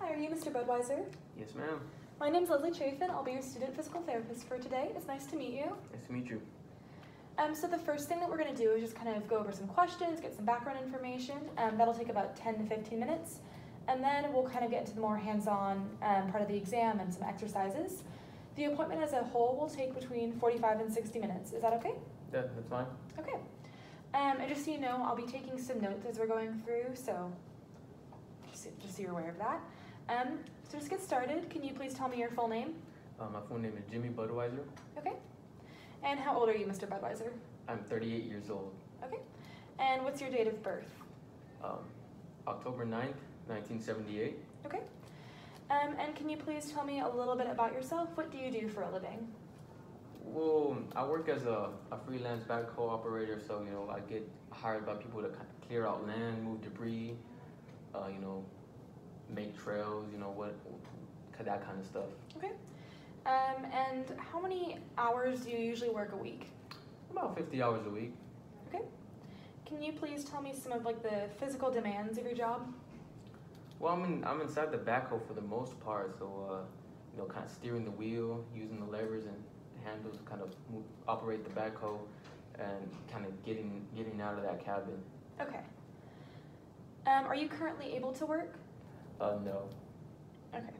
Hi, are you Mr. Budweiser? Yes, ma'am. My name's Chaffin. I'll be your student physical therapist for today. It's nice to meet you. Nice to meet you. So the first thing that we're going to do is just kind of go over some questions, get some background information. That'll take about 10 to 15 minutes. And then we'll kind of get into the more hands-on part of the exam and some exercises. The appointment as a whole will take between 45 and 60 minutes. Is that okay? Yeah, that's fine. Okay. And just so you know, I'll be taking some notes as we're going through, so just so you're aware of that. So just get started. Can you please tell me your full name? My full name is Jimmy Budweiser. Okay. And how old are you, Mr. Budweiser? I'm 38 years old. Okay. And what's your date of birth? October 9th, 1978. Okay. And can you please tell me a little bit about yourself? What do you do for a living? Well, I work as a freelance backhoe operator, so, I get hired by people to clear out land, move debris, make trails, that kind of stuff. Okay. And how many hours do you usually work a week? About 50 hours a week. Okay. Can you please tell me some of the physical demands of your job? Well, I'm inside the backhoe for the most part, so kind of steering the wheel, using the levers and handles to kind of operate the backhoe, and kind of getting out of that cabin. Okay. Are you currently able to work? No. Okay.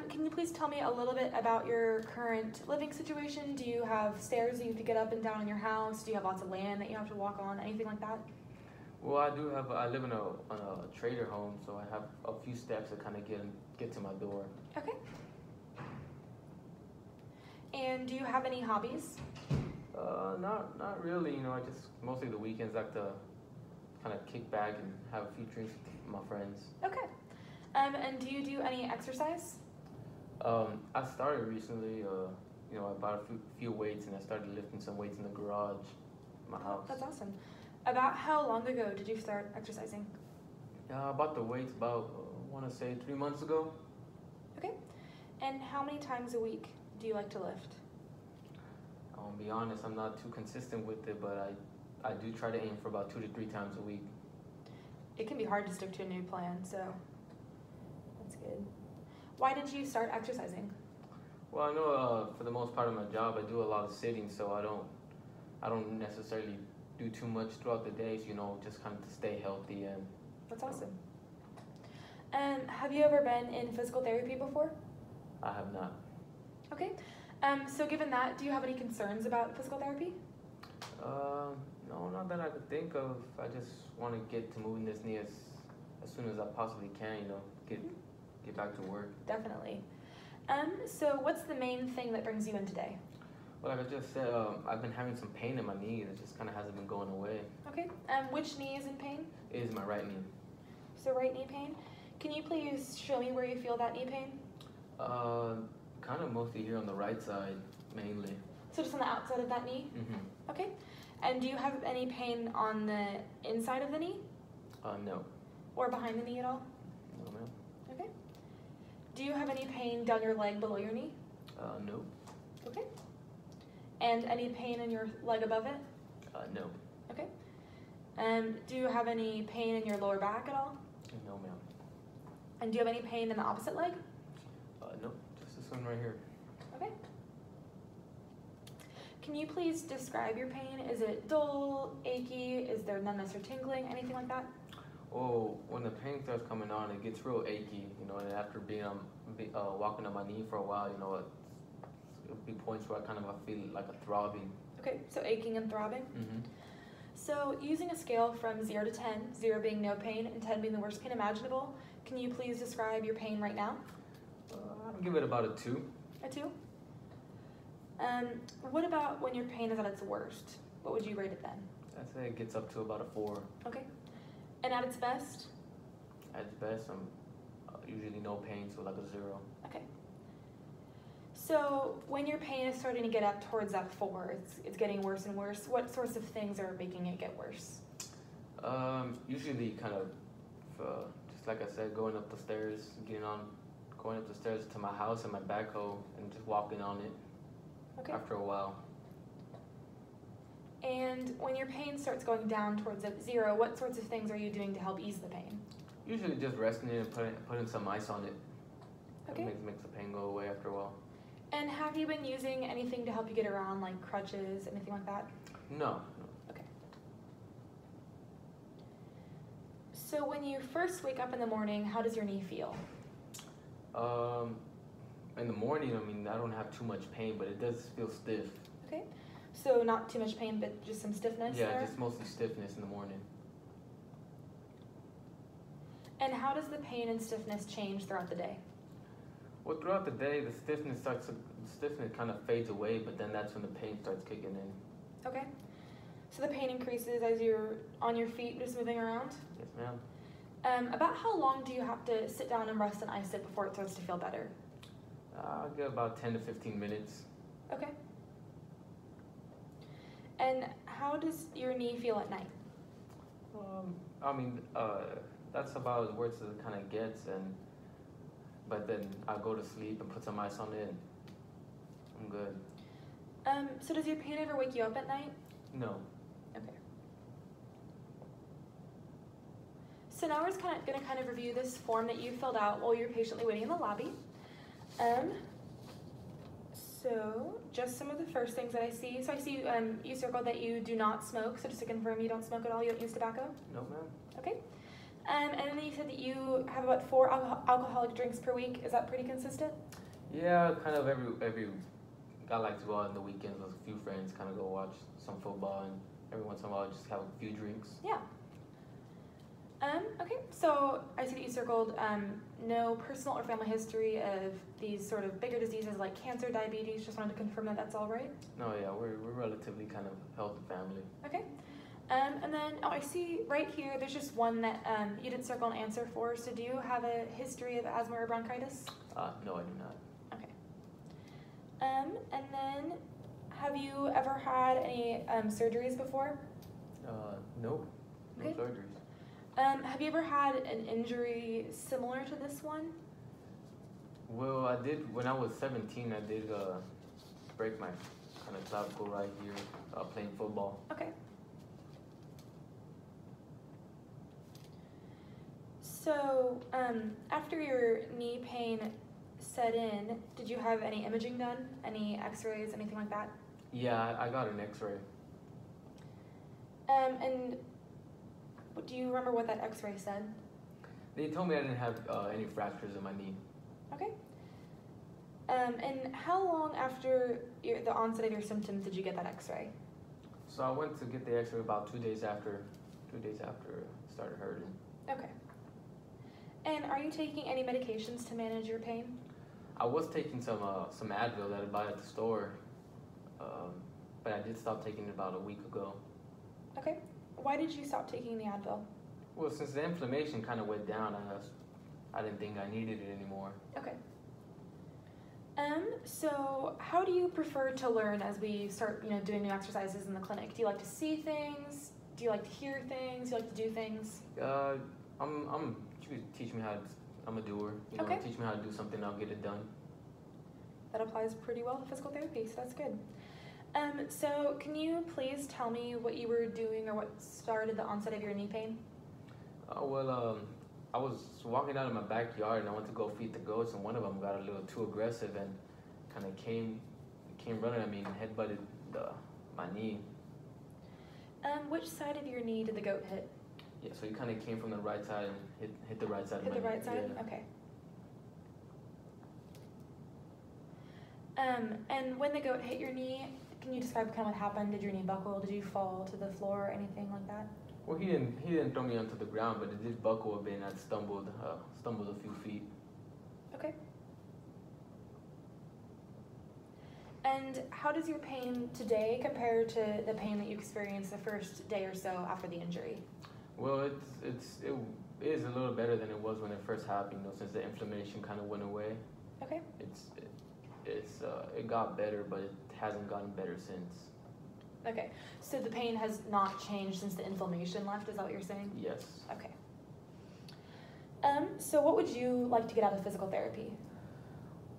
Can you please tell me a little bit about your current living situation? Do you have stairs that you have to get up and down in your house? Do you have lots of land that you have to walk on? Anything like that? Well, I live on a trader home, so I have a few steps to kind of get to my door. Okay. And do you have any hobbies? Not really. I just mostly the weekends like to kind of kick back and have a few drinks with my friends. Okay. And do you do any exercise? I started recently. I bought a few weights and I started lifting some weights in the garage, in my house. That's awesome. About how long ago did you start exercising? I bought the weights about, I want to say 3 months ago. Okay. And how many times a week do you like to lift? I'll be honest, I'm not too consistent with it, but I do try to aim for about 2 to 3 times a week. It can be hard to stick to a new plan, so that's good. Why did you start exercising? Well, I know for the most part of my job, I do a lot of sitting, so I don't necessarily do too much throughout the day, so, just kind of to stay healthy. And that's awesome. And have you ever been in physical therapy before? I have not. Okay. So given that, do you have any concerns about physical therapy? No, not that I could think of. I just want to get to moving this knee as soon as I possibly can, get back to work. Definitely. So what's the main thing that brings you in today? Well, like I just said, I've been having some pain in my knee. It just kind of hasn't been going away. Okay. Which knee is in pain? It is my right knee. So right knee pain. Can you please show me where you feel that knee pain? Kind of mostly here on the right side, mainly. So just on the outside of that knee? Mm-hmm. Okay. And do you have any pain on the inside of the knee? No. Or behind the knee at all? No, ma'am. Okay. Do you have any pain down your leg below your knee? No. Okay. And any pain in your leg above it? No. Okay. Do you have any pain in your lower back at all? No, ma'am. And do you have any pain in the opposite leg? No, just this one right here. Okay. Can you please describe your pain? Is it dull, achy? Is there numbness or tingling? Anything like that? Oh, when the pain starts coming on, it gets real achy, and after being walking on my knee for a while, it'll be points where I feel like a throbbing. Okay, so aching and throbbing? Mm-hmm. So using a scale from 0 to 10, 0 being no pain and 10 being the worst pain imaginable, can you please describe your pain right now? I'd give it about a 2. A 2? What about when your pain is at its worst? What would you rate it then? I'd say it gets up to about a 4. Okay. And at its best? At its best, I'm usually no pain, so like a 0. Okay. So when your pain is starting to get up towards that 4, it's getting worse and worse, what sorts of things are making it get worse? Usually kind of, just like I said, going up the stairs to my house and my backhoe and just walking on it. Okay. After a while. And when your pain starts going down towards 0, what sorts of things are you doing to help ease the pain? Usually just resting it and putting some ice on it. Okay. It makes the pain go away after a while. And have you been using anything to help you get around, like crutches, anything like that? No. Okay. So when you first wake up in the morning, how does your knee feel? In the morning, I mean, I don't have too much pain, but it does feel stiff. Okay. So not too much pain, but just some stiffness Yeah, there? just mostly stiffness in the morning. And how does the pain and stiffness change throughout the day? Well, throughout the day, the stiffness kind of fades away, but then that's when the pain starts kicking in. Okay. So the pain increases as you're on your feet, just moving around? Yes, ma'am. About how long do you have to sit down and rest and ice it before it starts to feel better? I'll get about 10 to 15 minutes. Okay. And how does your knee feel at night? I mean, that's about as worse as it kind of gets, but then I go to sleep and put some ice on it, and I'm good. So does your pain ever wake you up at night? No. Okay. So now we're going to kind of review this form that you filled out while you're patiently waiting in the lobby. So just some of the first things that I see. So I see you circled that you do not smoke. So just to confirm, you don't smoke at all. You don't use tobacco? No, ma'am. Okay. And then you said that you have about 4 alcoholic drinks per week. Is that pretty consistent? Yeah, kind of every. I like to go out on the weekends with a few friends, kind of go watch some football, and every once in a while just have a few drinks. Yeah. Okay, so I see that you circled no personal or family history of these sort of bigger diseases like cancer, diabetes. Just wanted to confirm that that's all right. No, yeah, we're relatively kind of healthy family. Okay. And then, I see right here, there's just one that you didn't circle an answer for. So do you have a history of asthma or bronchitis? No, I do not. Okay. And then, have you ever had any surgeries before? Nope. No Okay. surgeries. Have you ever had an injury similar to this one? Well, I did, when I was 17, I did break my kind of clavicle right here playing football. Okay. So, after your knee pain set in, did you have any imaging done? Any x-rays, anything like that? Yeah, I got an x-ray. And do you remember what that x-ray said? They told me I didn't have any fractures in my knee. Okay. And how long after the onset of your symptoms did you get that x-ray? So I went to get the x-ray about 2 days after it started hurting. Okay. And are you taking any medications to manage your pain? I was taking some Advil that I bought at the store, but I did stop taking it about a week ago. Okay. Why did you stop taking the Advil? Well, since the inflammation kind of went down, I didn't think I needed it anymore. Okay. So how do you prefer to learn as we start, doing new exercises in the clinic? Do you like to see things? Do you like to hear things? Do you like to do things? Teach me how to. I'm a doer. Okay. Teach me how to do something, I'll get it done. That applies pretty well to physical therapy, so that's good. So can you please tell me what you were doing or what started the onset of your knee pain? I was walking out in my backyard and I went to go feed the goats, and one of them got a little too aggressive and kind of came running at me and headbutted my knee. Which side of your knee did the goat hit? Yeah, so he kind of came from the right side and hit the right side of my knee. Hit the right side? Yeah. Okay. And when the goat hit your knee, can you describe kind of what happened? Did your knee buckle? Did you fall to the floor or anything like that? Well, he didn't throw me onto the ground, but it did buckle a bit, and I stumbled a few feet. Okay. And how does your pain today compare to the pain that you experienced the first day or so after the injury? Well, it is a little better than it was when it first happened, since the inflammation kind of went away. Okay. It got better, but it hasn't gotten better since. Okay, so the pain has not changed since the inflammation left, is that what you're saying? Yes. Okay. So what would you like to get out of physical therapy?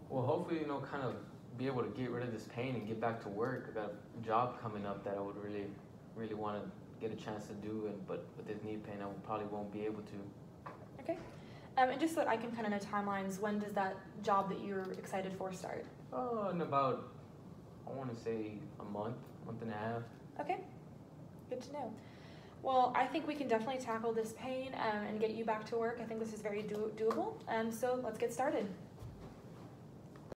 Well, hopefully, kind of be able to get rid of this pain and get back to work. I got a job coming up that I would really, really want to get a chance to do, but with this knee pain, I probably won't be able to. Okay. And just so that I can kind of know timelines, when does that job that you're excited for start? Oh, in about, I want to say a month and a half. Okay, good to know. Well, I think we can definitely tackle this pain and get you back to work. I think this is very doable. So let's get started.